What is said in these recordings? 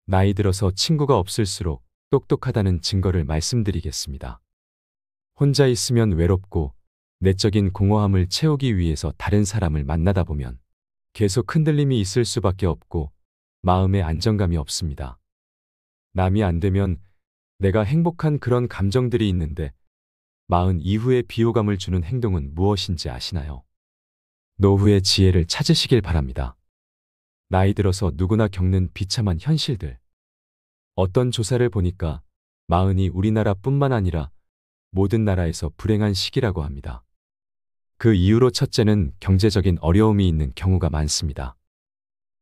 나이 들어서 친구가 없을수록 똑똑하다는 증거를 말씀드리겠습니다. 혼자 있으면 외롭고 내적인 공허함을 채우기 위해서 다른 사람을 만나다 보면 계속 흔들림이 있을 수밖에 없고 마음에 안정감이 없습니다. 남이 안 되면 내가 행복한 그런 감정들이 있는데 마흔 이후에 비호감을 주는 행동은 무엇인지 아시나요? 노후의 지혜를 찾으시길 바랍니다. 나이 들어서 누구나 겪는 비참한 현실들. 어떤 조사를 보니까 마흔이 우리나라뿐만 아니라 모든 나라에서 불행한 시기라고 합니다. 그 이유로 첫째는 경제적인 어려움이 있는 경우가 많습니다.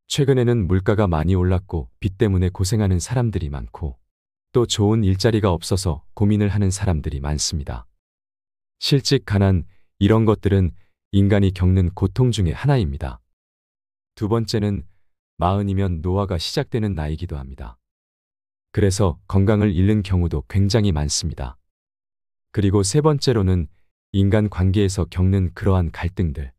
최근에는 물가가 많이 올랐고 빚 때문에 고생하는 사람들이 많고 또 좋은 일자리가 없어서 고민을 하는 사람들이 많습니다. 실직, 가난, 이런 것들은 인간이 겪는 고통 중의 하나입니다. 두 번째는 마흔이면 노화가 시작되는 나이기도 합니다. 그래서 건강을 잃는 경우도 굉장히 많습니다. 그리고 세 번째로는 인간 관계에서 겪는 그러한 갈등들.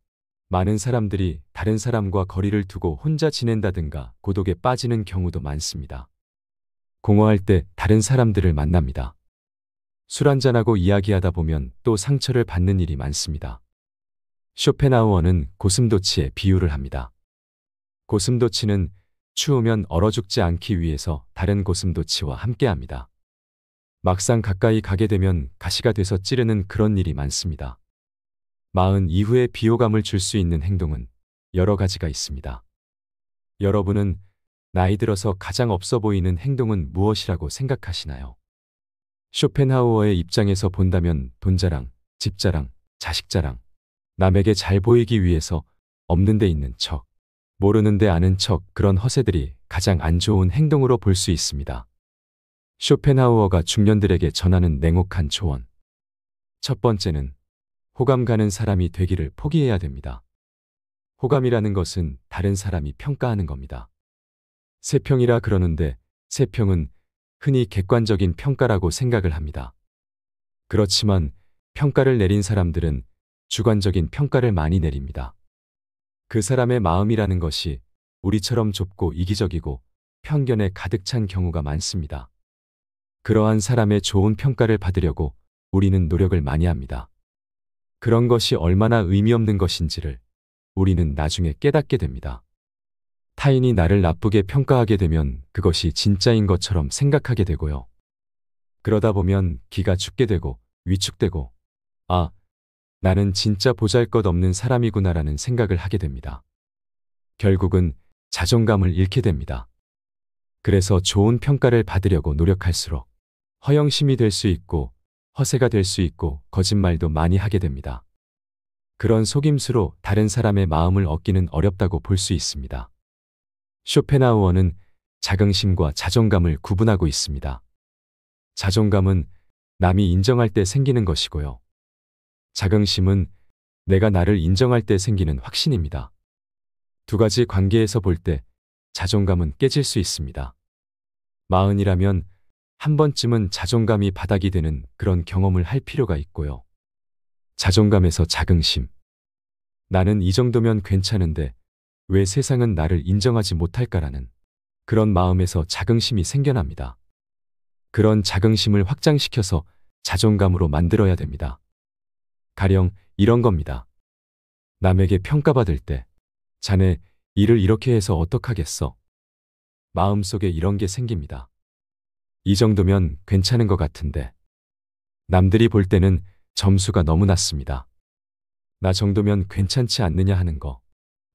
많은 사람들이 다른 사람과 거리를 두고 혼자 지낸다든가 고독에 빠지는 경우도 많습니다. 공허할 때 다른 사람들을 만납니다. 술 한잔하고 이야기하다 보면 또 상처를 받는 일이 많습니다. 쇼펜하우어는 고슴도치에 비유를 합니다. 고슴도치는 추우면 얼어 죽지 않기 위해서 다른 고슴도치와 함께합니다. 막상 가까이 가게 되면 가시가 돼서 찌르는 그런 일이 많습니다. 마흔 이후에 비호감을 줄 수 있는 행동은 여러 가지가 있습니다. 여러분은 나이 들어서 가장 없어 보이는 행동은 무엇이라고 생각하시나요? 쇼펜하우어의 입장에서 본다면 돈 자랑, 집 자랑, 자식 자랑, 남에게 잘 보이기 위해서 없는 데 있는 척, 모르는 데 아는 척, 그런 허세들이 가장 안 좋은 행동으로 볼 수 있습니다. 쇼펜하우어가 중년들에게 전하는 냉혹한 조언. 첫 번째는 호감 가는 사람이 되기를 포기해야 됩니다. 호감이라는 것은 다른 사람이 평가하는 겁니다. 세평이라 그러는데 세평은 흔히 객관적인 평가라고 생각을 합니다. 그렇지만 평가를 내린 사람들은 주관적인 평가를 많이 내립니다. 그 사람의 마음이라는 것이 우리처럼 좁고 이기적이고 편견에 가득 찬 경우가 많습니다. 그러한 사람의 좋은 평가를 받으려고 우리는 노력을 많이 합니다. 그런 것이 얼마나 의미 없는 것인지를 우리는 나중에 깨닫게 됩니다. 타인이 나를 나쁘게 평가하게 되면 그것이 진짜인 것처럼 생각하게 되고요. 그러다 보면 기가 죽게 되고 위축되고, 아, 나는 진짜 보잘것없는 사람이구나라는 생각을 하게 됩니다. 결국은 자존감을 잃게 됩니다. 그래서 좋은 평가를 받으려고 노력할수록 허영심이 될 수 있고 허세가 될 수 있고 거짓말도 많이 하게 됩니다. 그런 속임수로 다른 사람의 마음을 얻기는 어렵다고 볼 수 있습니다. 쇼펜하우어는 자긍심과 자존감을 구분하고 있습니다. 자존감은 남이 인정할 때 생기는 것이고요. 자긍심은 내가 나를 인정할 때 생기는 확신입니다. 두 가지 관계에서 볼 때 자존감은 깨질 수 있습니다. 마흔이라면 한 번쯤은 자존감이 바닥이 되는 그런 경험을 할 필요가 있고요. 자존감에서 자긍심. 나는 이 정도면 괜찮은데 왜 세상은 나를 인정하지 못할까라는 그런 마음에서 자긍심이 생겨납니다. 그런 자긍심을 확장시켜서 자존감으로 만들어야 됩니다. 가령 이런 겁니다. 남에게 평가받을 때 자네 일을 이렇게 해서 어떡하겠어? 마음속에 이런 게 생깁니다. 이 정도면 괜찮은 것 같은데 남들이 볼 때는 점수가 너무 낮습니다. 나 정도면 괜찮지 않느냐 하는 거.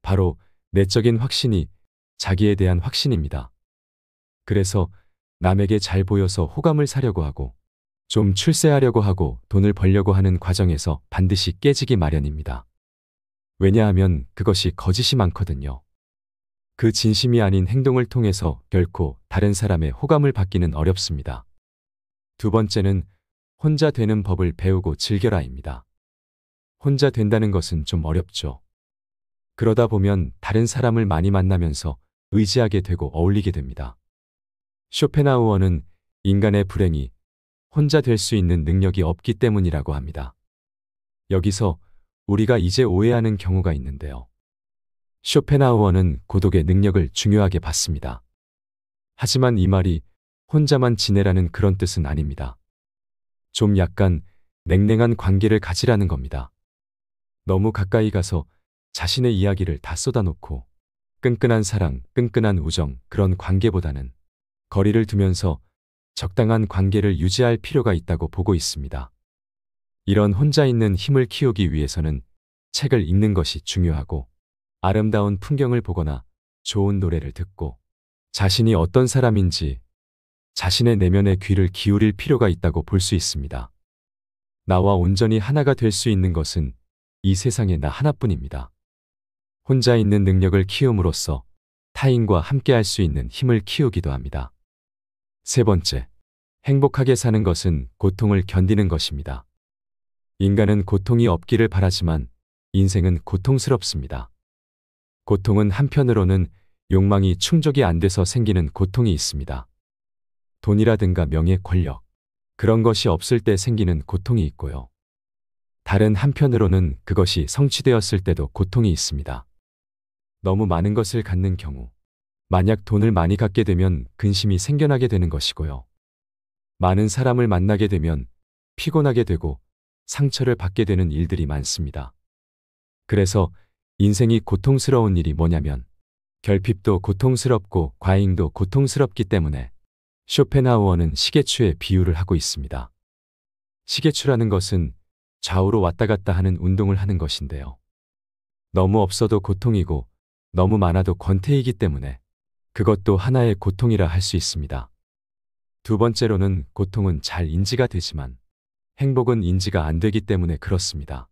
바로 내적인 확신이 자기에 대한 확신입니다. 그래서 남에게 잘 보여서 호감을 사려고 하고 좀 출세하려고 하고 돈을 벌려고 하는 과정에서 반드시 깨지기 마련입니다. 왜냐하면 그것이 거짓이 많거든요. 그 진심이 아닌 행동을 통해서 결코 다른 사람의 호감을 받기는 어렵습니다. 두 번째는 혼자 되는 법을 배우고 즐겨라입니다. 혼자 된다는 것은 좀 어렵죠. 그러다 보면 다른 사람을 많이 만나면서 의지하게 되고 어울리게 됩니다. 쇼펜하우어는 인간의 불행이 혼자 될 수 있는 능력이 없기 때문이라고 합니다. 여기서 우리가 이제 오해하는 경우가 있는데요. 쇼펜하우어는 고독의 능력을 중요하게 봤습니다. 하지만 이 말이 혼자만 지내라는 그런 뜻은 아닙니다. 좀 약간 냉랭한 관계를 가지라는 겁니다. 너무 가까이 가서 자신의 이야기를 다 쏟아놓고 끈끈한 사랑, 끈끈한 우정, 그런 관계보다는 거리를 두면서 적당한 관계를 유지할 필요가 있다고 보고 있습니다. 이런 혼자 있는 힘을 키우기 위해서는 책을 읽는 것이 중요하고 아름다운 풍경을 보거나 좋은 노래를 듣고 자신이 어떤 사람인지 자신의 내면의 귀를 기울일 필요가 있다고 볼 수 있습니다. 나와 온전히 하나가 될 수 있는 것은 이 세상에 나 하나뿐입니다. 혼자 있는 능력을 키움으로써 타인과 함께 할 수 있는 힘을 키우기도 합니다. 세 번째, 행복하게 사는 것은 고통을 견디는 것입니다. 인간은 고통이 없기를 바라지만 인생은 고통스럽습니다. 고통은 한편으로는 욕망이 충족이 안 돼서 생기는 고통이 있습니다. 돈이라든가 명예, 권력, 그런 것이 없을 때 생기는 고통이 있고요. 다른 한편으로는 그것이 성취되었을 때도 고통이 있습니다. 너무 많은 것을 갖는 경우, 만약 돈을 많이 갖게 되면 근심이 생겨나게 되는 것이고요. 많은 사람을 만나게 되면 피곤하게 되고 상처를 받게 되는 일들이 많습니다. 그래서 인생이 고통스러운 일이 뭐냐면 결핍도 고통스럽고 과잉도 고통스럽기 때문에 쇼펜하우어는 시계추에 비유를 하고 있습니다. 시계추라는 것은 좌우로 왔다 갔다 하는 운동을 하는 것인데요. 너무 없어도 고통이고 너무 많아도 권태이기 때문에 그것도 하나의 고통이라 할 수 있습니다. 두 번째로는 고통은 잘 인지가 되지만 행복은 인지가 안 되기 때문에 그렇습니다.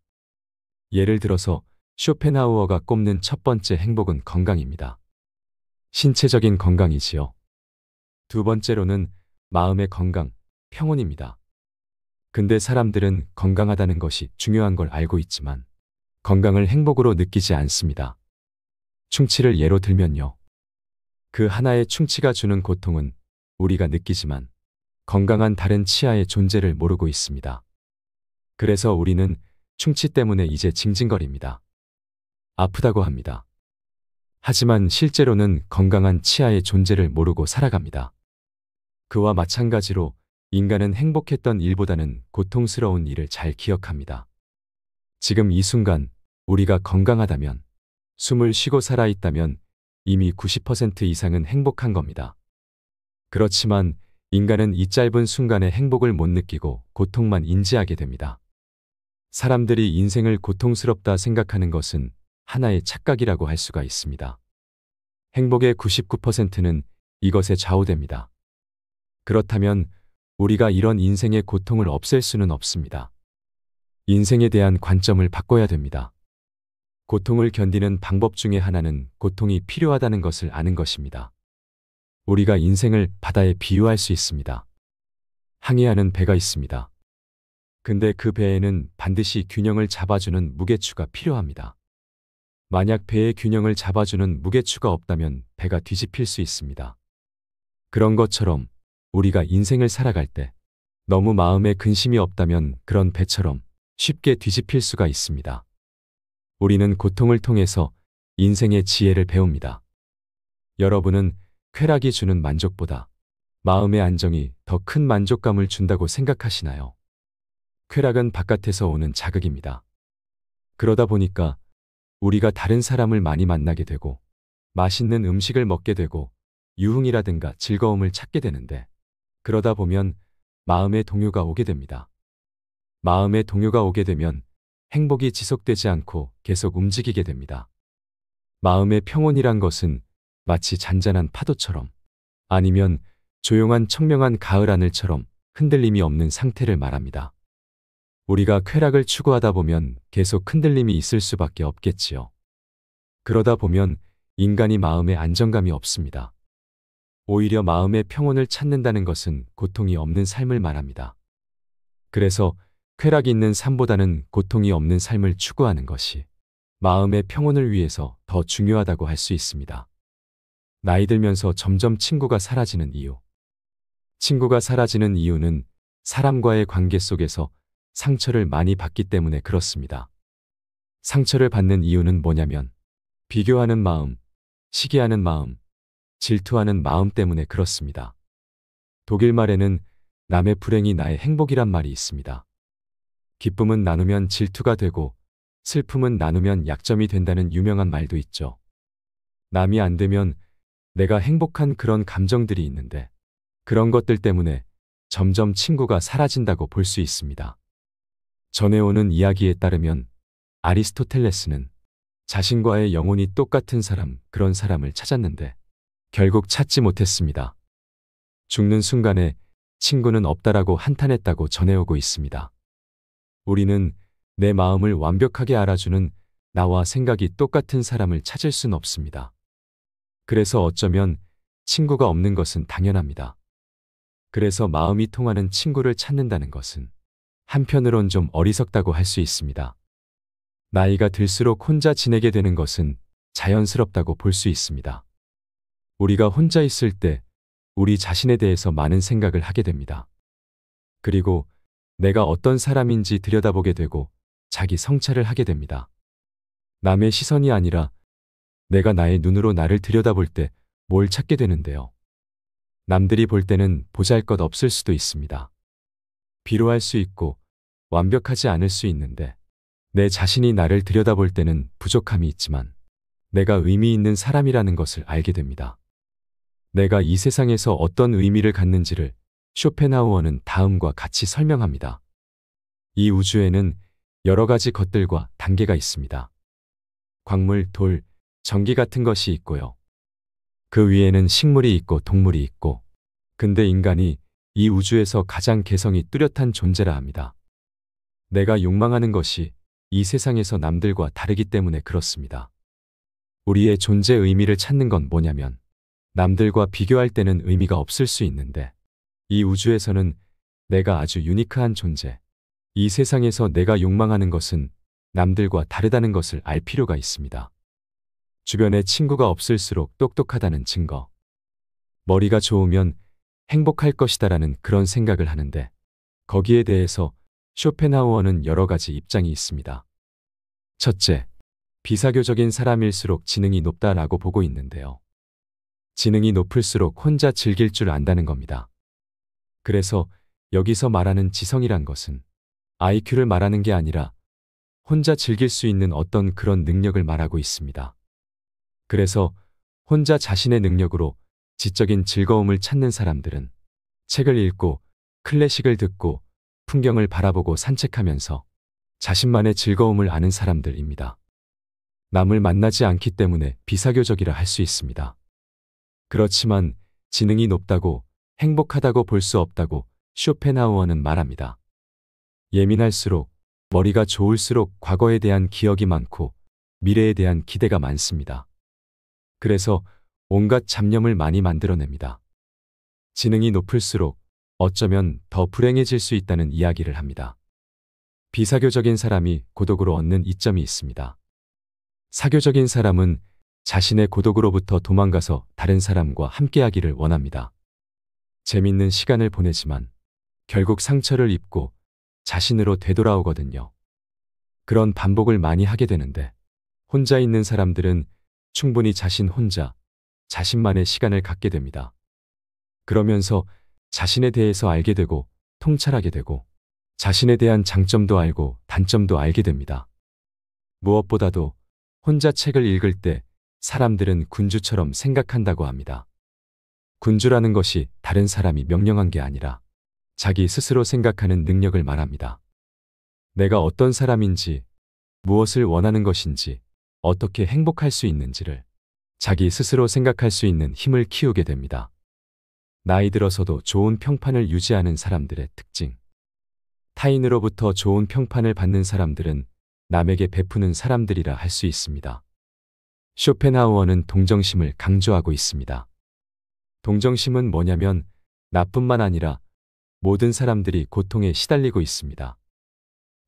예를 들어서 쇼펜하우어가 꼽는 첫 번째 행복은 건강입니다. 신체적인 건강이지요. 두 번째로는 마음의 건강, 평온입니다. 근데 사람들은 건강하다는 것이 중요한 걸 알고 있지만 건강을 행복으로 느끼지 않습니다. 충치를 예로 들면요. 그 하나의 충치가 주는 고통은 우리가 느끼지만 건강한 다른 치아의 존재를 모르고 있습니다. 그래서 우리는 충치 때문에 이제 징징거립니다. 아프다고 합니다. 하지만 실제로는 건강한 치아의 존재를 모르고 살아갑니다. 그와 마찬가지로 인간은 행복했던 일보다는 고통스러운 일을 잘 기억합니다. 지금 이 순간 우리가 건강하다면, 숨을 쉬고 살아있다면 이미 90% 이상은 행복한 겁니다. 그렇지만 인간은 이 짧은 순간에 행복을 못 느끼고 고통만 인지하게 됩니다. 사람들이 인생을 고통스럽다 생각하는 것은 하나의 착각이라고 할 수가 있습니다. 행복의 99%는 이것에 좌우됩니다. 그렇다면 우리가 이런 인생의 고통을 없앨 수는 없습니다. 인생에 대한 관점을 바꿔야 됩니다. 고통을 견디는 방법 중에 하나는 고통이 필요하다는 것을 아는 것입니다. 우리가 인생을 바다에 비유할 수 있습니다. 항해하는 배가 있습니다. 근데 그 배에는 반드시 균형을 잡아주는 무게추가 필요합니다. 만약 배의 균형을 잡아주는 무게추가 없다면 배가 뒤집힐 수 있습니다. 그런 것처럼 우리가 인생을 살아갈 때 너무 마음에 근심이 없다면 그런 배처럼 쉽게 뒤집힐 수가 있습니다. 우리는 고통을 통해서 인생의 지혜를 배웁니다. 여러분은 쾌락이 주는 만족보다 마음의 안정이 더 큰 만족감을 준다고 생각하시나요? 쾌락은 바깥에서 오는 자극입니다. 그러다 보니까 우리가 다른 사람을 많이 만나게 되고 맛있는 음식을 먹게 되고 유흥이라든가 즐거움을 찾게 되는데 그러다 보면 마음의 동요가 오게 됩니다. 마음의 동요가 오게 되면 행복이 지속되지 않고 계속 움직이게 됩니다. 마음의 평온이란 것은 마치 잔잔한 파도처럼 아니면 조용한 청명한 가을 하늘처럼 흔들림이 없는 상태를 말합니다. 우리가 쾌락을 추구하다 보면 계속 흔들림이 있을 수밖에 없겠지요. 그러다 보면 인간이 마음에 안정감이 없습니다. 오히려 마음의 평온을 찾는다는 것은 고통이 없는 삶을 말합니다. 그래서 쾌락이 있는 삶보다는 고통이 없는 삶을 추구하는 것이 마음의 평온을 위해서 더 중요하다고 할 수 있습니다. 나이 들면서 점점 친구가 사라지는 이유. 친구가 사라지는 이유는 사람과의 관계 속에서 상처를 많이 받기 때문에 그렇습니다. 상처를 받는 이유는 뭐냐면 비교하는 마음, 시기하는 마음, 질투하는 마음 때문에 그렇습니다. 독일 말에는 남의 불행이 나의 행복이란 말이 있습니다. 기쁨은 나누면 질투가 되고 슬픔은 나누면 약점이 된다는 유명한 말도 있죠. 남이 안 되면 내가 행복한 그런 감정들이 있는데 그런 것들 때문에 점점 친구가 사라진다고 볼 수 있습니다. 전해오는 이야기에 따르면 아리스토텔레스는 자신과의 영혼이 똑같은 사람, 그런 사람을 찾았는데 결국 찾지 못했습니다. 죽는 순간에 친구는 없다라고 한탄했다고 전해오고 있습니다. 우리는 내 마음을 완벽하게 알아주는 나와 생각이 똑같은 사람을 찾을 순 없습니다. 그래서 어쩌면 친구가 없는 것은 당연합니다. 그래서 마음이 통하는 친구를 찾는다는 것은 한편으론 좀 어리석다고 할 수 있습니다. 나이가 들수록 혼자 지내게 되는 것은 자연스럽다고 볼 수 있습니다. 우리가 혼자 있을 때 우리 자신에 대해서 많은 생각을 하게 됩니다. 그리고 내가 어떤 사람인지 들여다보게 되고 자기 성찰을 하게 됩니다. 남의 시선이 아니라 내가 나의 눈으로 나를 들여다볼 때 뭘 찾게 되는데요. 남들이 볼 때는 보잘것없을 수도 있습니다. 비로할 수 있고 완벽하지 않을 수 있는데 내 자신이 나를 들여다볼 때는 부족함이 있지만 내가 의미 있는 사람이라는 것을 알게 됩니다. 내가 이 세상에서 어떤 의미를 갖는지를 쇼펜하우어는 다음과 같이 설명합니다. 이 우주에는 여러 가지 것들과 단계가 있습니다. 광물, 돌, 전기 같은 것이 있고요. 그 위에는 식물이 있고 동물이 있고, 근데 인간이 이 우주에서 가장 개성이 뚜렷한 존재라 합니다. 내가 욕망하는 것이 이 세상에서 남들과 다르기 때문에 그렇습니다. 우리의 존재 의미를 찾는 건 뭐냐면 남들과 비교할 때는 의미가 없을 수 있는데 이 우주에서는 내가 아주 유니크한 존재, 이 세상에서 내가 욕망하는 것은 남들과 다르다는 것을 알 필요가 있습니다. 주변에 친구가 없을수록 똑똑하다는 증거. 머리가 좋으면 행복할 것이다라는 그런 생각을 하는데 거기에 대해서 쇼펜하우어는 여러 가지 입장이 있습니다. 첫째, 비사교적인 사람일수록 지능이 높다라고 보고 있는데요. 지능이 높을수록 혼자 즐길 줄 안다는 겁니다. 그래서 여기서 말하는 지성이란 것은 IQ를 말하는 게 아니라 혼자 즐길 수 있는 어떤 그런 능력을 말하고 있습니다. 그래서 혼자 자신의 능력으로 지적인 즐거움을 찾는 사람들은 책을 읽고 클래식을 듣고 풍경을 바라보고 산책하면서 자신만의 즐거움을 아는 사람들입니다. 남을 만나지 않기 때문에 비사교적이라 할 수 있습니다. 그렇지만 지능이 높다고 행복하다고 볼 수 없다고 쇼펜하우어는 말합니다. 예민할수록 머리가 좋을수록 과거에 대한 기억이 많고 미래에 대한 기대가 많습니다. 그래서 온갖 잡념을 많이 만들어냅니다. 지능이 높을수록 어쩌면 더 불행해질 수 있다는 이야기를 합니다. 비사교적인 사람이 고독으로 얻는 이점이 있습니다. 사교적인 사람은 자신의 고독으로부터 도망가서 다른 사람과 함께하기를 원합니다. 재밌는 시간을 보내지만 결국 상처를 입고 자신으로 되돌아오거든요. 그런 반복을 많이 하게 되는데 혼자 있는 사람들은 충분히 자신 혼자 자신만의 시간을 갖게 됩니다. 그러면서 자신에 대해서 알게 되고 통찰하게 되고 자신에 대한 장점도 알고 단점도 알게 됩니다. 무엇보다도 혼자 책을 읽을 때 사람들은 군주처럼 생각한다고 합니다. 군주라는 것이 다른 사람이 명령한 게 아니라 자기 스스로 생각하는 능력을 말합니다. 내가 어떤 사람인지, 무엇을 원하는 것인지, 어떻게 행복할 수 있는지를 자기 스스로 생각할 수 있는 힘을 키우게 됩니다. 나이 들어서도 좋은 평판을 유지하는 사람들의 특징. 타인으로부터 좋은 평판을 받는 사람들은 남에게 베푸는 사람들이라 할 수 있습니다. 쇼펜하우어는 동정심을 강조하고 있습니다. 동정심은 뭐냐면 나뿐만 아니라 모든 사람들이 고통에 시달리고 있습니다.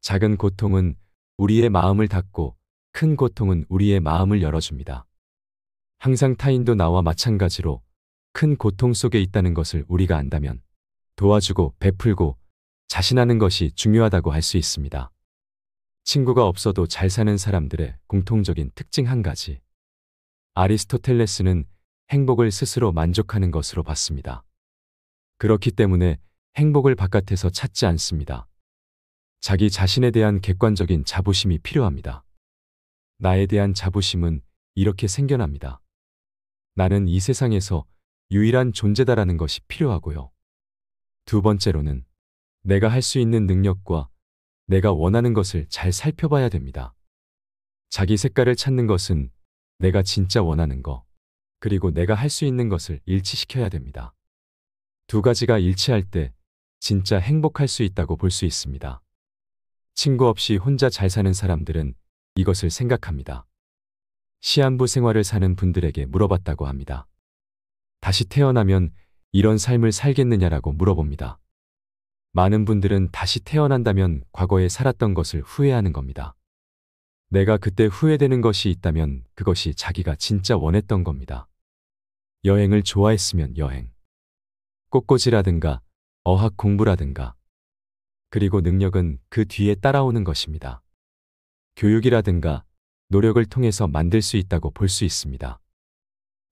작은 고통은 우리의 마음을 닫고 큰 고통은 우리의 마음을 열어줍니다. 항상 타인도 나와 마찬가지로 큰 고통 속에 있다는 것을 우리가 안다면 도와주고 베풀고 자신하는 것이 중요하다고 할 수 있습니다. 친구가 없어도 잘 사는 사람들의 공통적인 특징 한 가지. 아리스토텔레스는 행복을 스스로 만족하는 것으로 봤습니다. 그렇기 때문에 행복을 바깥에서 찾지 않습니다. 자기 자신에 대한 객관적인 자부심이 필요합니다. 나에 대한 자부심은 이렇게 생겨납니다. 나는 이 세상에서 유일한 존재다라는 것이 필요하고요. 두 번째로는 내가 할 수 있는 능력과 내가 원하는 것을 잘 살펴봐야 됩니다. 자기 색깔을 찾는 것은 내가 진짜 원하는 거, 그리고 내가 할 수 있는 것을 일치시켜야 됩니다. 두 가지가 일치할 때 진짜 행복할 수 있다고 볼 수 있습니다. 친구 없이 혼자 잘 사는 사람들은 이것을 생각합니다. 시한부 생활을 사는 분들에게 물어봤다고 합니다. 다시 태어나면 이런 삶을 살겠느냐라고 물어봅니다. 많은 분들은 다시 태어난다면 과거에 살았던 것을 후회하는 겁니다. 내가 그때 후회되는 것이 있다면 그것이 자기가 진짜 원했던 겁니다. 여행을 좋아했으면 여행, 꽃꽂이라든가 어학 공부라든가, 그리고 능력은 그 뒤에 따라오는 것입니다. 교육이라든가 노력을 통해서 만들 수 있다고 볼 수 있습니다.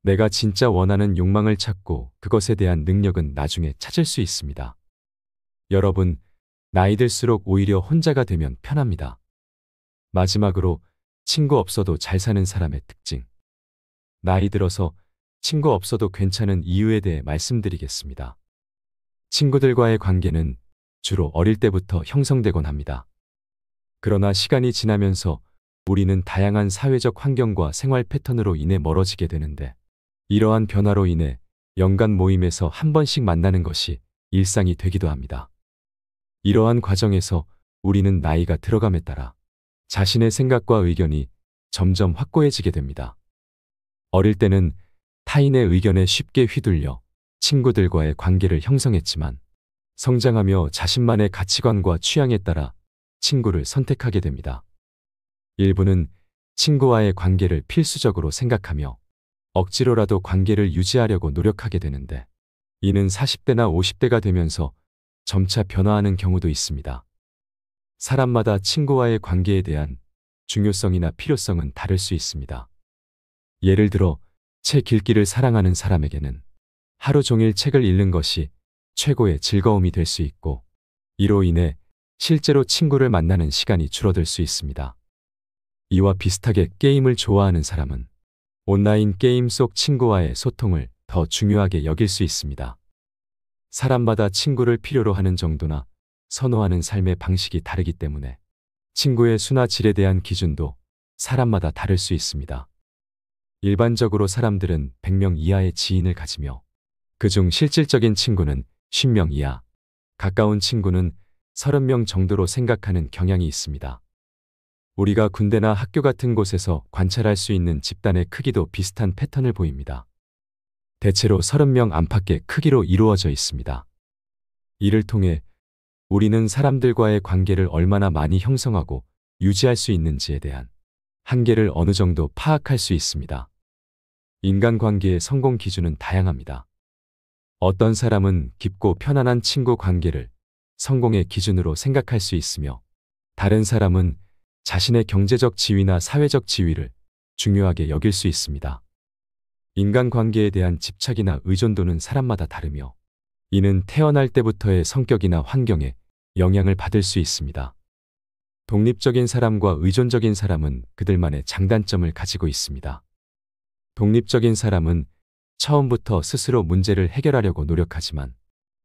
내가 진짜 원하는 욕망을 찾고 그것에 대한 능력은 나중에 찾을 수 있습니다. 여러분, 나이 들수록 오히려 혼자가 되면 편합니다. 마지막으로 친구 없어도 잘 사는 사람의 특징. 나이 들어서 친구 없어도 괜찮은 이유에 대해 말씀드리겠습니다. 친구들과의 관계는 주로 어릴 때부터 형성되곤 합니다. 그러나 시간이 지나면서 우리는 다양한 사회적 환경과 생활 패턴으로 인해 멀어지게 되는데, 이러한 변화로 인해 연간 모임에서 한 번씩 만나는 것이 일상이 되기도 합니다. 이러한 과정에서 우리는 나이가 들어감에 따라 자신의 생각과 의견이 점점 확고해지게 됩니다. 어릴 때는 타인의 의견에 쉽게 휘둘려 친구들과의 관계를 형성했지만, 성장하며 자신만의 가치관과 취향에 따라 친구를 선택하게 됩니다. 일부는 친구와의 관계를 필수적으로 생각하며 억지로라도 관계를 유지하려고 노력하게 되는데, 이는 40대나 50대가 되면서 점차 변화하는 경우도 있습니다. 사람마다 친구와의 관계에 대한 중요성이나 필요성은 다를 수 있습니다. 예를 들어 책 읽기를 사랑하는 사람에게는 하루 종일 책을 읽는 것이 최고의 즐거움이 될 수 있고, 이로 인해 실제로 친구를 만나는 시간이 줄어들 수 있습니다. 이와 비슷하게 게임을 좋아하는 사람은 온라인 게임 속 친구와의 소통을 더 중요하게 여길 수 있습니다. 사람마다 친구를 필요로 하는 정도나 선호하는 삶의 방식이 다르기 때문에 친구의 수나 질에 대한 기준도 사람마다 다를 수 있습니다. 일반적으로 사람들은 100명 이하의 지인을 가지며 그중 실질적인 친구는 50명 이하, 가까운 친구는 30명 정도로 생각하는 경향이 있습니다. 우리가 군대나 학교 같은 곳에서 관찰할 수 있는 집단의 크기도 비슷한 패턴을 보입니다. 대체로 30명 안팎의 크기로 이루어져 있습니다. 이를 통해 우리는 사람들과의 관계를 얼마나 많이 형성하고 유지할 수 있는지에 대한 한계를 어느 정도 파악할 수 있습니다. 인간관계의 성공 기준은 다양합니다. 어떤 사람은 깊고 편안한 친구 관계를 성공의 기준으로 생각할 수 있으며, 다른 사람은 자신의 경제적 지위나 사회적 지위를 중요하게 여길 수 있습니다. 인간관계에 대한 집착이나 의존도는 사람마다 다르며, 이는 태어날 때부터의 성격이나 환경에 영향을 받을 수 있습니다. 독립적인 사람과 의존적인 사람은 그들만의 장단점을 가지고 있습니다. 독립적인 사람은 처음부터 스스로 문제를 해결하려고 노력하지만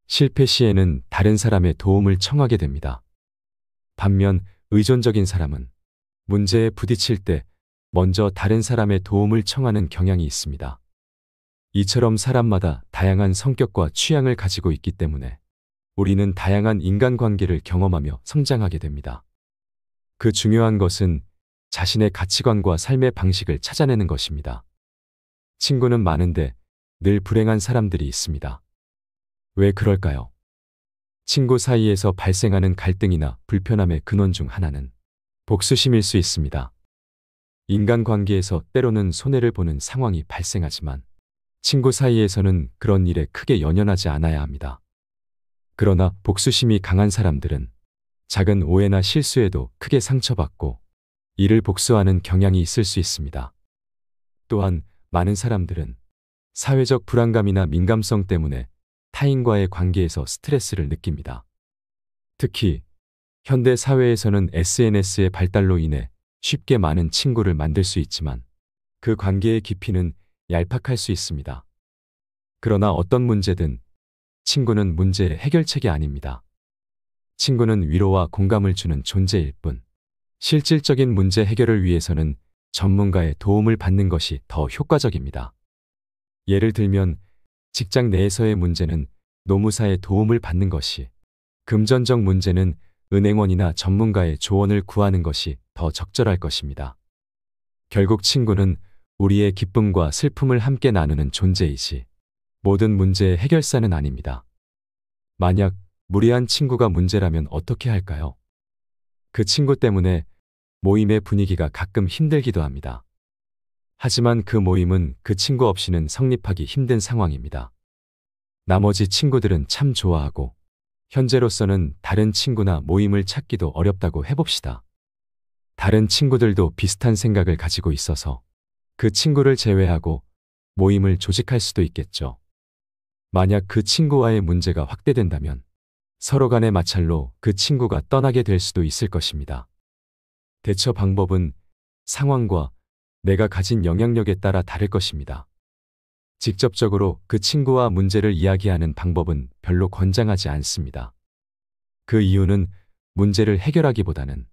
실패 시에는 다른 사람의 도움을 청하게 됩니다. 반면 의존적인 사람은 문제에 부딪힐 때 먼저 다른 사람의 도움을 청하는 경향이 있습니다. 이처럼 사람마다 다양한 성격과 취향을 가지고 있기 때문에 우리는 다양한 인간관계를 경험하며 성장하게 됩니다. 그 중요한 것은 자신의 가치관과 삶의 방식을 찾아내는 것입니다. 친구는 많은데 늘 불행한 사람들이 있습니다. 왜 그럴까요? 친구 사이에서 발생하는 갈등이나 불편함의 근원 중 하나는 복수심일 수 있습니다. 인간관계에서 때로는 손해를 보는 상황이 발생하지만 친구 사이에서는 그런 일에 크게 연연하지 않아야 합니다. 그러나 복수심이 강한 사람들은 작은 오해나 실수에도 크게 상처받고 이를 복수하는 경향이 있을 수 있습니다. 또한 많은 사람들은 사회적 불안감이나 민감성 때문에 타인과의 관계에서 스트레스를 느낍니다. 특히 현대 사회에서는 SNS의 발달로 인해 쉽게 많은 친구를 만들 수 있지만 그 관계의 깊이는 얄팍할 수 있습니다. 그러나 어떤 문제든 친구는 문제의 해결책이 아닙니다. 친구는 위로와 공감을 주는 존재일 뿐, 실질적인 문제 해결을 위해서는 전문가의 도움을 받는 것이 더 효과적입니다. 예를 들면 직장 내에서의 문제는 노무사의 도움을 받는 것이, 금전적 문제는 은행원이나 전문가의 조언을 구하는 것이 더 적절할 것입니다. 결국 친구는 우리의 기쁨과 슬픔을 함께 나누는 존재이지 모든 문제의 해결사는 아닙니다. 만약 무례한 친구가 문제라면 어떻게 할까요? 그 친구 때문에 모임의 분위기가 가끔 힘들기도 합니다. 하지만 그 모임은 그 친구 없이는 성립하기 힘든 상황입니다. 나머지 친구들은 참 좋아하고 현재로서는 다른 친구나 모임을 찾기도 어렵다고 해봅시다. 다른 친구들도 비슷한 생각을 가지고 있어서 그 친구를 제외하고 모임을 조직할 수도 있겠죠. 만약 그 친구와의 문제가 확대된다면 서로 간의 마찰로 그 친구가 떠나게 될 수도 있을 것입니다. 대처 방법은 상황과 내가 가진 영향력에 따라 다를 것입니다. 직접적으로 그 친구와 문제를 이야기하는 방법은 별로 권장하지 않습니다. 그 이유는 문제를 해결하기보다는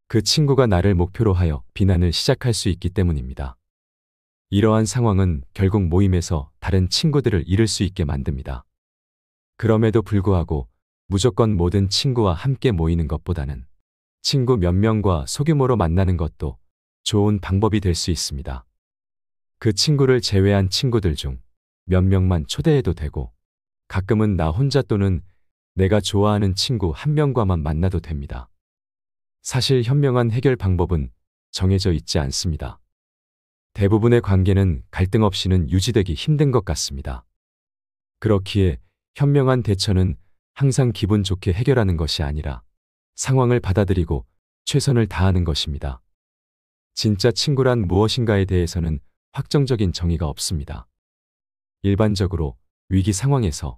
그 친구가 나를 목표로 하여 비난을 시작할 수 있기 때문입니다. 이러한 상황은 결국 모임에서 다른 친구들을 잃을 수 있게 만듭니다. 그럼에도 불구하고 무조건 모든 친구와 함께 모이는 것보다는 친구 몇 명과 소규모로 만나는 것도 좋은 방법이 될 수 있습니다. 그 친구를 제외한 친구들 중 몇 명만 초대해도 되고 가끔은 나 혼자 또는 내가 좋아하는 친구 한 명과만 만나도 됩니다. 사실 현명한 해결 방법은 정해져 있지 않습니다. 대부분의 관계는 갈등 없이는 유지되기 힘든 것 같습니다. 그렇기에 현명한 대처는 항상 기분 좋게 해결하는 것이 아니라 상황을 받아들이고 최선을 다하는 것입니다. 진짜 친구란 무엇인가에 대해서는 확정적인 정의가 없습니다. 일반적으로 위기 상황에서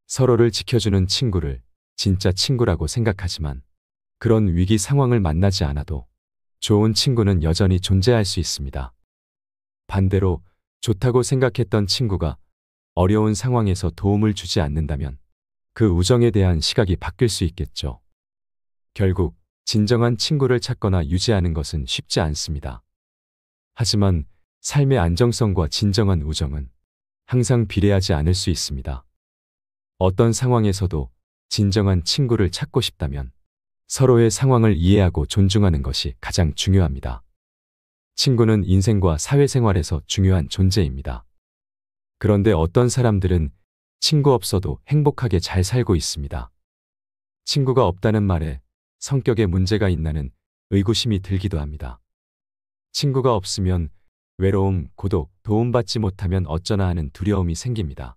서로를 지켜주는 친구를 진짜 친구라고 생각하지만 그런 위기 상황을 만나지 않아도 좋은 친구는 여전히 존재할 수 있습니다. 반대로 좋다고 생각했던 친구가 어려운 상황에서 도움을 주지 않는다면 그 우정에 대한 시각이 바뀔 수 있겠죠. 결국 진정한 친구를 찾거나 유지하는 것은 쉽지 않습니다. 하지만 삶의 안정성과 진정한 우정은 항상 비례하지 않을 수 있습니다. 어떤 상황에서도 진정한 친구를 찾고 싶다면 서로의 상황을 이해하고 존중하는 것이 가장 중요합니다. 친구는 인생과 사회생활에서 중요한 존재입니다. 그런데 어떤 사람들은 친구 없어도 행복하게 잘 살고 있습니다. 친구가 없다는 말에 성격에 문제가 있나는 의구심이 들기도 합니다. 친구가 없으면 외로움, 고독, 도움받지 못하면 어쩌나 하는 두려움이 생깁니다.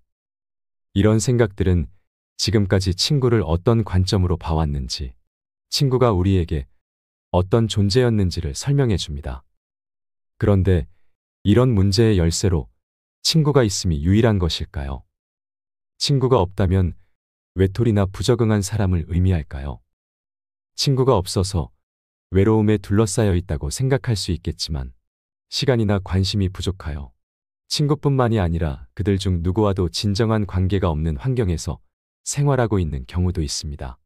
이런 생각들은 지금까지 친구를 어떤 관점으로 봐왔는지, 친구가 우리에게 어떤 존재였는지를 설명해 줍니다. 그런데 이런 문제의 열쇠로 친구가 있음이 유일한 것일까요? 친구가 없다면 외톨이나 부적응한 사람을 의미할까요? 친구가 없어서 외로움에 둘러싸여 있다고 생각할 수 있겠지만 시간이나 관심이 부족하여 친구뿐만이 아니라 그들 중 누구와도 진정한 관계가 없는 환경에서 생활하고 있는 경우도 있습니다.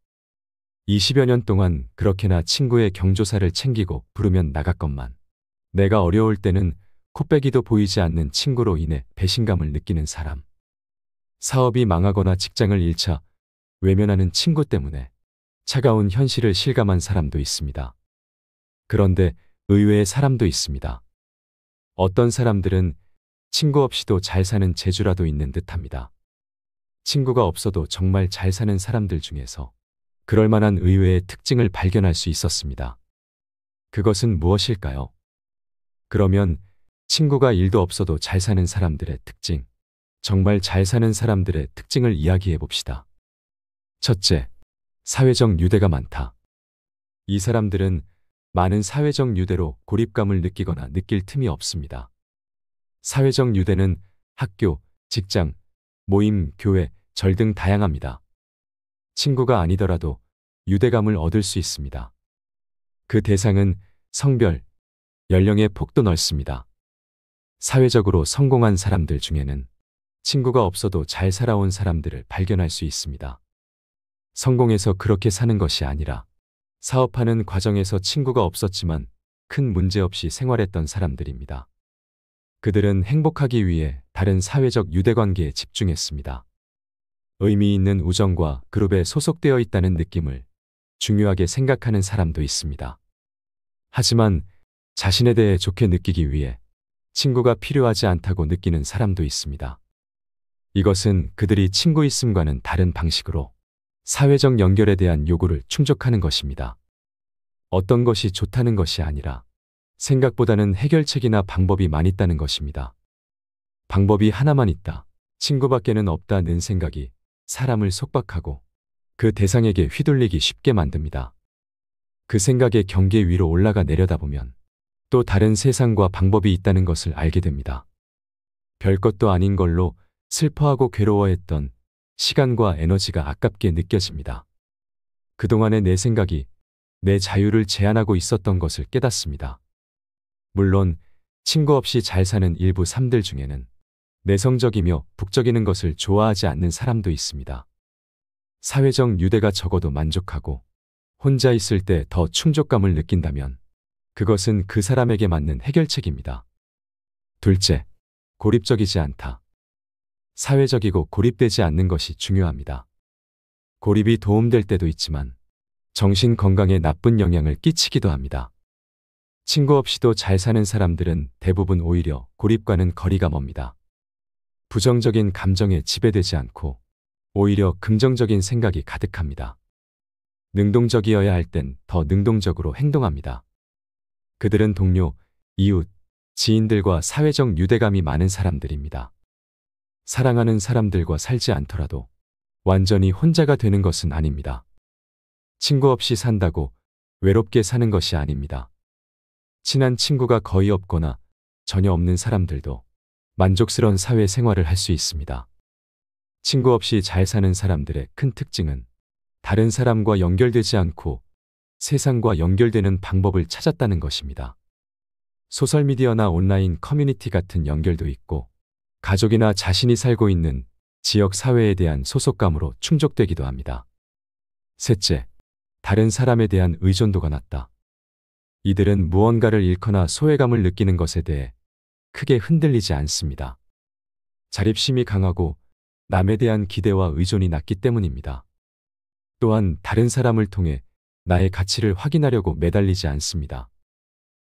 20여 년 동안 그렇게나 친구의 경조사를 챙기고 부르면 나갔건만 내가 어려울 때는 코빼기도 보이지 않는 친구로 인해 배신감을 느끼는 사람. 사업이 망하거나 직장을 잃자 외면하는 친구 때문에 차가운 현실을 실감한 사람도 있습니다. 그런데 의외의 사람도 있습니다. 어떤 사람들은 친구 없이도 잘 사는 재주라도 있는 듯합니다. 친구가 없어도 정말 잘 사는 사람들 중에서 그럴 만한 의외의 특징을 발견할 수 있었습니다. 그것은 무엇일까요? 그러면 친구가 일도 없어도 잘 사는 사람들의 특징, 정말 잘 사는 사람들의 특징을 이야기해 봅시다. 첫째, 사회적 유대가 많다. 이 사람들은 많은 사회적 유대로 고립감을 느끼거나 느낄 틈이 없습니다. 사회적 유대는 학교, 직장, 모임, 교회, 절 등 다양합니다. 친구가 아니더라도 유대감을 얻을 수 있습니다. 그 대상은 성별, 연령의 폭도 넓습니다. 사회적으로 성공한 사람들 중에는 친구가 없어도 잘 살아온 사람들을 발견할 수 있습니다. 성공해서 그렇게 사는 것이 아니라 사업하는 과정에서 친구가 없었지만 큰 문제 없이 생활했던 사람들입니다. 그들은 행복하기 위해 다른 사회적 유대관계에 집중했습니다. 의미 있는 우정과 그룹에 소속되어 있다는 느낌을 중요하게 생각하는 사람도 있습니다. 하지만 자신에 대해 좋게 느끼기 위해 친구가 필요하지 않다고 느끼는 사람도 있습니다. 이것은 그들이 친구 있음과는 다른 방식으로 사회적 연결에 대한 요구를 충족하는 것입니다. 어떤 것이 좋다는 것이 아니라 생각보다는 해결책이나 방법이 많이 있다는 것입니다. 방법이 하나만 있다, 친구밖에는 없다는 생각이 사람을 속박하고 그 대상에게 휘둘리기 쉽게 만듭니다. 그 생각의 경계 위로 올라가 내려다보면 또 다른 세상과 방법이 있다는 것을 알게 됩니다. 별것도 아닌 걸로 슬퍼하고 괴로워했던 시간과 에너지가 아깝게 느껴집니다. 그동안의 내 생각이 내 자유를 제한하고 있었던 것을 깨닫습니다. 물론 친구 없이 잘 사는 일부 삶들 중에는 내성적이며 북적이는 것을 좋아하지 않는 사람도 있습니다. 사회적 유대가 적어도 만족하고 혼자 있을 때 더 충족감을 느낀다면 그것은 그 사람에게 맞는 해결책입니다. 둘째, 고립적이지 않다. 사회적이고 고립되지 않는 것이 중요합니다. 고립이 도움될 때도 있지만 정신 건강에 나쁜 영향을 끼치기도 합니다. 친구 없이도 잘 사는 사람들은 대부분 오히려 고립과는 거리가 멉니다. 부정적인 감정에 지배되지 않고 오히려 긍정적인 생각이 가득합니다. 능동적이어야 할 땐 더 능동적으로 행동합니다. 그들은 동료, 이웃, 지인들과 사회적 유대감이 많은 사람들입니다. 사랑하는 사람들과 살지 않더라도 완전히 혼자가 되는 것은 아닙니다. 친구 없이 산다고 외롭게 사는 것이 아닙니다. 친한 친구가 거의 없거나 전혀 없는 사람들도 만족스러운 사회 생활을 할 수 있습니다. 친구 없이 잘 사는 사람들의 큰 특징은 다른 사람과 연결되지 않고 세상과 연결되는 방법을 찾았다는 것입니다. 소셜미디어나 온라인 커뮤니티 같은 연결도 있고 가족이나 자신이 살고 있는 지역 사회에 대한 소속감으로 충족되기도 합니다. 셋째, 다른 사람에 대한 의존도가 낮다. 이들은 무언가를 잃거나 소외감을 느끼는 것에 대해 크게 흔들리지 않습니다. 자립심이 강하고 남에 대한 기대와 의존이 낮기 때문입니다. 또한 다른 사람을 통해 나의 가치를 확인하려고 매달리지 않습니다.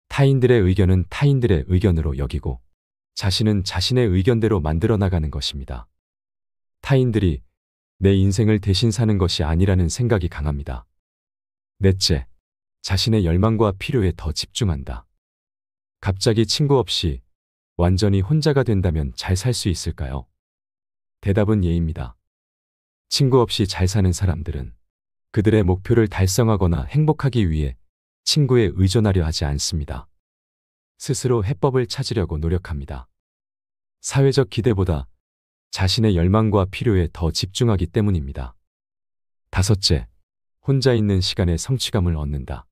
타인들의 의견은 타인들의 의견으로 여기고 자신은 자신의 의견대로 만들어 나가는 것입니다. 타인들이 내 인생을 대신 사는 것이 아니라는 생각이 강합니다. 넷째, 자신의 열망과 필요에 더 집중한다. 갑자기 친구 없이 완전히 혼자가 된다면 잘 살 수 있을까요? 대답은 예입니다. 친구 없이 잘 사는 사람들은 그들의 목표를 달성하거나 행복하기 위해 친구에 의존하려 하지 않습니다. 스스로 해법을 찾으려고 노력합니다. 사회적 기대보다 자신의 열망과 필요에 더 집중하기 때문입니다. 다섯째, 혼자 있는 시간에 성취감을 얻는다.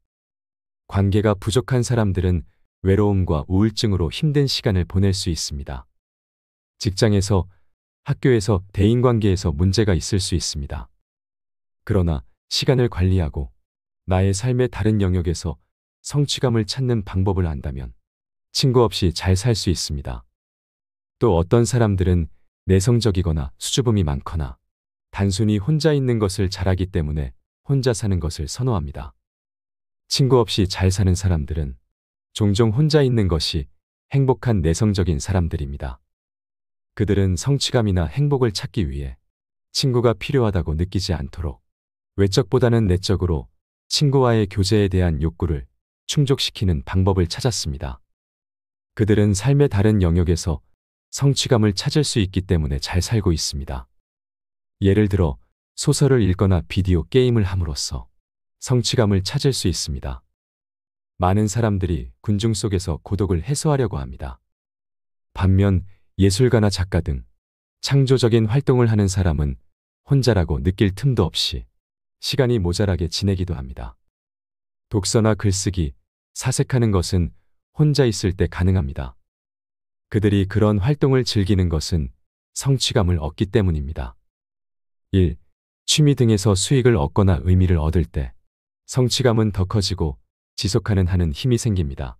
관계가 부족한 사람들은 외로움과 우울증으로 힘든 시간을 보낼 수 있습니다. 직장에서, 학교에서, 대인관계에서 문제가 있을 수 있습니다. 그러나 시간을 관리하고 나의 삶의 다른 영역에서 성취감을 찾는 방법을 안다면 친구 없이 잘 살 수 있습니다. 또 어떤 사람들은 내성적이거나 수줍음이 많거나 단순히 혼자 있는 것을 잘하기 때문에 혼자 사는 것을 선호합니다. 친구 없이 잘 사는 사람들은 종종 혼자 있는 것이 행복한 내성적인 사람들입니다. 그들은 성취감이나 행복을 찾기 위해 친구가 필요하다고 느끼지 않도록 외적보다는 내적으로 친구와의 교제에 대한 욕구를 충족시키는 방법을 찾았습니다. 그들은 삶의 다른 영역에서 성취감을 찾을 수 있기 때문에 잘 살고 있습니다. 예를 들어 소설을 읽거나 비디오 게임을 함으로써 성취감을 찾을 수 있습니다. 많은 사람들이 군중 속에서 고독을 해소하려고 합니다. 반면 예술가나 작가 등 창조적인 활동을 하는 사람은 혼자라고 느낄 틈도 없이 시간이 모자라게 지내기도 합니다. 독서나 글쓰기, 사색하는 것은 혼자 있을 때 가능합니다. 그들이 그런 활동을 즐기는 것은 성취감을 얻기 때문입니다. 1. 취미 등에서 수익을 얻거나 의미를 얻을 때 성취감은 더 커지고 지속하는 하는 힘이 생깁니다.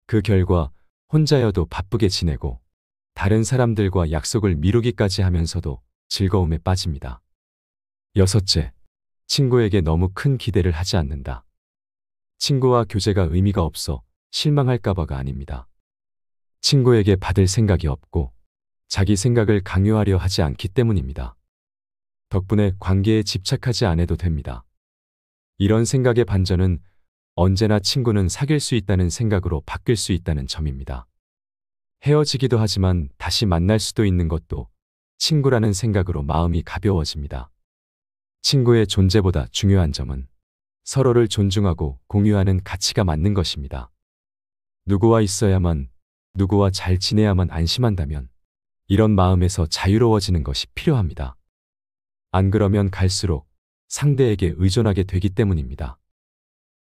그 결과 혼자여도 바쁘게 지내고 다른 사람들과 약속을 미루기까지 하면서도 즐거움에 빠집니다. 여섯째, 친구에게 너무 큰 기대를 하지 않는다. 친구와 교제가 의미가 없어 실망할까봐가 아닙니다. 친구에게 받을 생각이 없고 자기 생각을 강요하려 하지 않기 때문입니다. 덕분에 관계에 집착하지 않아도 됩니다. 이런 생각의 반전은 언제나 친구는 사귈 수 있다는 생각으로 바뀔 수 있다는 점입니다. 헤어지기도 하지만 다시 만날 수도 있는 것도 친구라는 생각으로 마음이 가벼워집니다. 친구의 존재보다 중요한 점은 서로를 존중하고 공유하는 가치가 맞는 것입니다. 누구와 있어야만, 누구와 잘 지내야만 안심한다면 이런 마음에서 자유로워지는 것이 필요합니다. 안 그러면 갈수록 상대에게 의존하게 되기 때문입니다.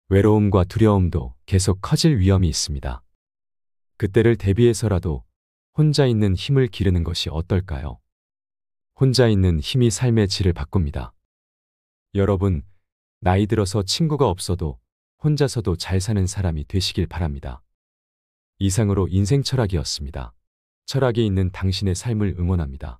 외로움과 두려움도 계속 커질 위험이 있습니다. 그때를 대비해서라도 혼자 있는 힘을 기르는 것이 어떨까요? 혼자 있는 힘이 삶의 질을 바꿉니다. 여러분, 나이 들어서 친구가 없어도 혼자서도 잘 사는 사람이 되시길 바랍니다. 이상으로 인생 철학이었습니다. 철학이 있는 당신의 삶을 응원합니다.